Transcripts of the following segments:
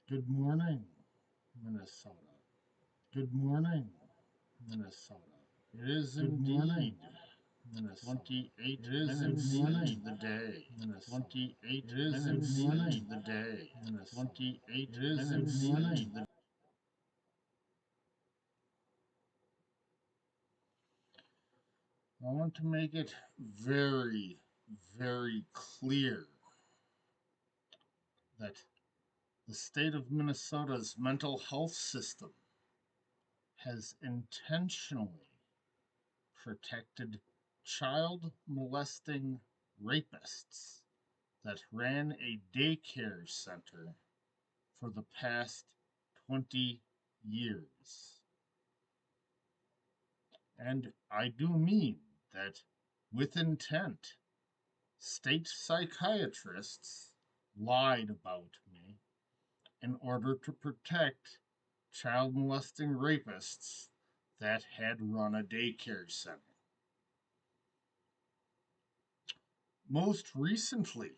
Good morning, Minnesota. Good morning, Minnesota. It is indeed Minnesota. 28 minutes into the day. Minnesota. 28 minutes into the day. Minnesota. 28 minutes into the day. I want to make it very, very clear that the state of Minnesota's mental health system has intentionally protected child molesting rapists that ran a daycare center for the past 20 years. And I do mean that with intent, state psychiatrists lied about me in order to protect child molesting rapists that had run a daycare center. Most recently,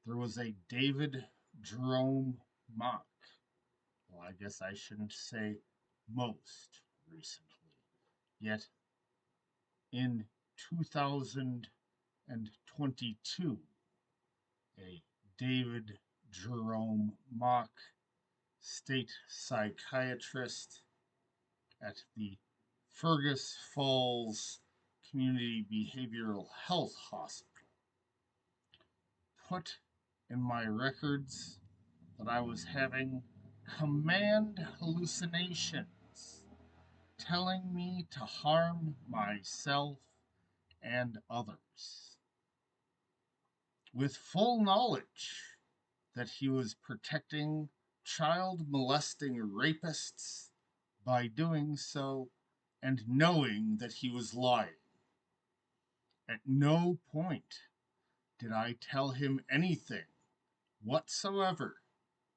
there was a David Jerome mock. Well, I guess I shouldn't say most recently. Yet in 2022, a David Jerome mock state psychiatrist at the Fergus Falls Community Behavioral Health Hospital put in my records that I was having command hallucinations, telling me to harm myself and others, with full knowledge that he was protecting child molesting rapists by doing so, and knowing that he was lying. At no point did I tell him anything whatsoever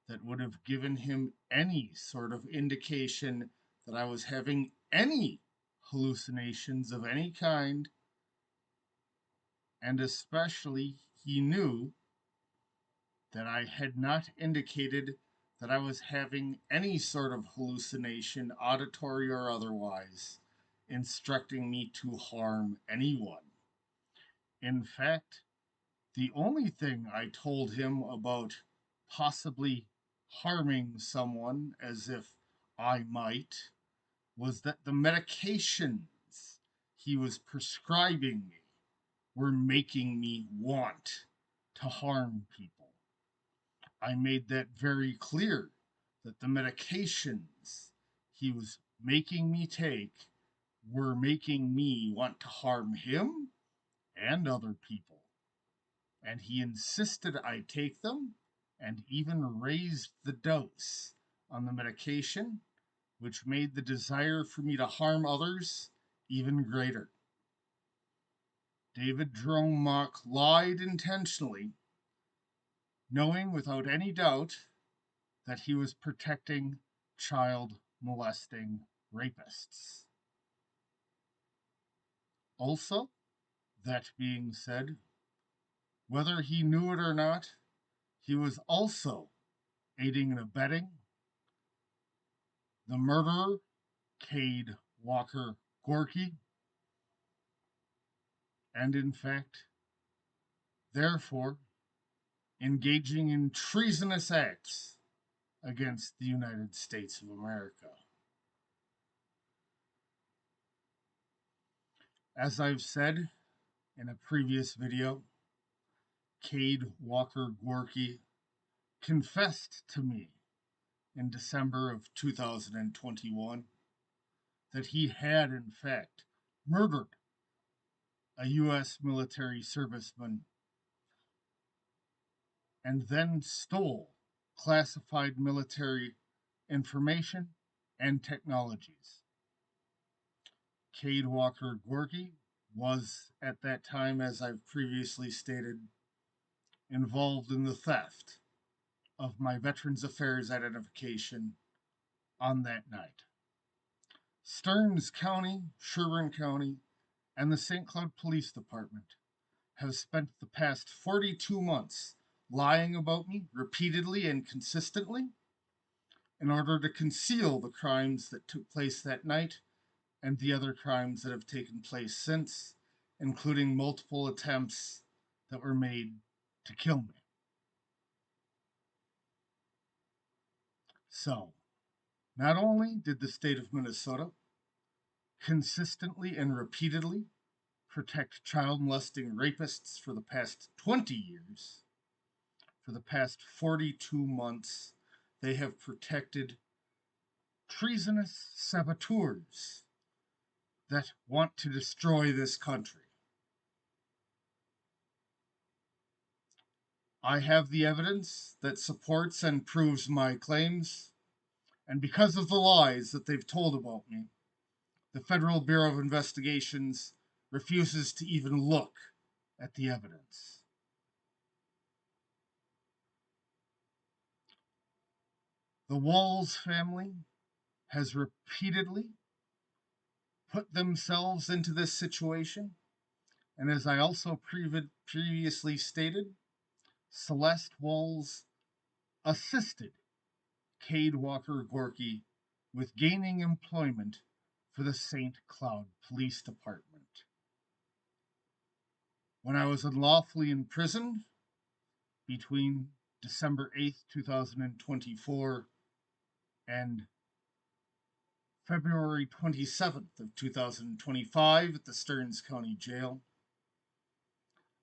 that would have given him any sort of indication that I was having any hallucinations of any kind, and especially he knew that I had not indicated that I was having any sort of hallucination, auditory or otherwise, instructing me to harm anyone. In fact, the only thing I told him about possibly harming someone, as if I might, was that the medications he was prescribing me were making me want to harm people. I made that very clear, that the medications he was making me take were making me want to harm him and other people. And he insisted I take them and even raised the dose on the medication, which made the desire for me to harm others even greater. David Jerome Mock lied intentionally, knowing without any doubt that he was protecting child molesting rapists. Also, that being said, whether he knew it or not, he was also aiding and abetting the murderer, Cade Walker Gorky, and in fact, therefore, engaging in treasonous acts against the United States of America. As I've said in a previous video, Cade Walker Gorky confessed to me in December of 2021 that he had, in fact, murdered a U.S. military serviceman and then stole classified military information and technologies. Cade Walker Gorky was, at that time, as I've previously stated, involved in the theft of my Veterans Affairs identification on that night. Stearns County, Sherburne County, and the St. Cloud Police Department have spent the past 42 months lying about me repeatedly and consistently in order to conceal the crimes that took place that night and the other crimes that have taken place since, including multiple attempts that were made to kill me. So, not only did the state of Minnesota consistently and repeatedly protect child molesting rapists for the past 20 years, for the past 42 months, they have protected treasonous saboteurs that want to destroy this country. I have the evidence that supports and proves my claims, and because of the lies that they've told about me, the Federal Bureau of Investigations refuses to even look at the evidence. The Walz family has repeatedly put themselves into this situation, and as I also previously stated, Celeste Walz assisted Cade Walker Gorky with gaining employment for the St. Cloud Police Department. When I was unlawfully imprisoned between December 8th, 2024 and February 27th of 2025 at the Stearns County Jail,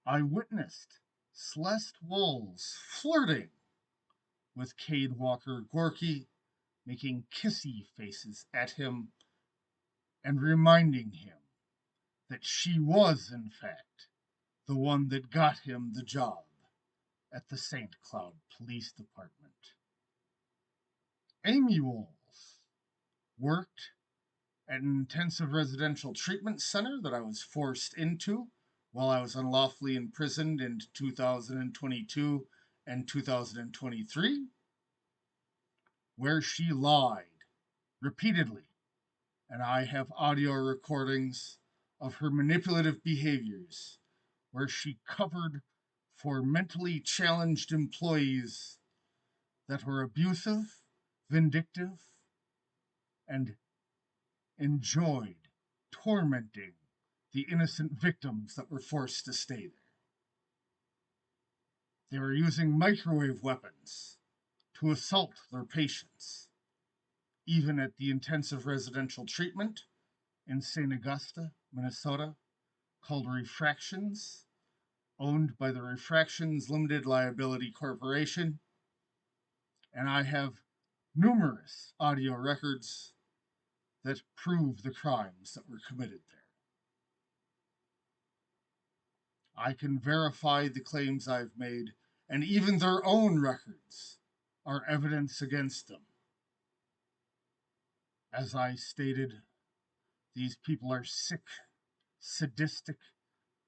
I witnessed Celeste Walz flirting with Cade Walker Gorky, making kissy faces at him and reminding him that she was, in fact, the one that got him the job at the St. Cloud Police Department. Amy Walz worked at an intensive residential treatment center that I was forced into while I was unlawfully imprisoned in 2022 and 2023, where she lied repeatedly, and I have audio recordings of her manipulative behaviors where she covered for mentally challenged employees that were abusive, vindictive, and enjoyed tormenting the innocent victims that were forced to stay there. They were using microwave weapons to assault their patients, even at the intensive residential treatment in St. Augusta, Minnesota, called Refractions, owned by the Refractions Limited Liability Corporation, and I have numerous audio records that prove the crimes that were committed there. I can verify the claims I've made, and even their own records are evidence against them. As I stated, these people are sick, sadistic,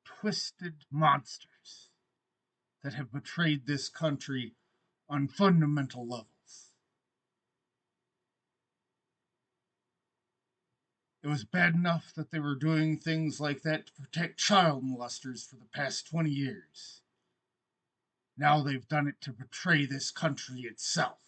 twisted monsters that have betrayed this country on fundamental levels. It was bad enough that they were doing things like that to protect child molesters for the past 20 years. Now they've done it to betray this country itself.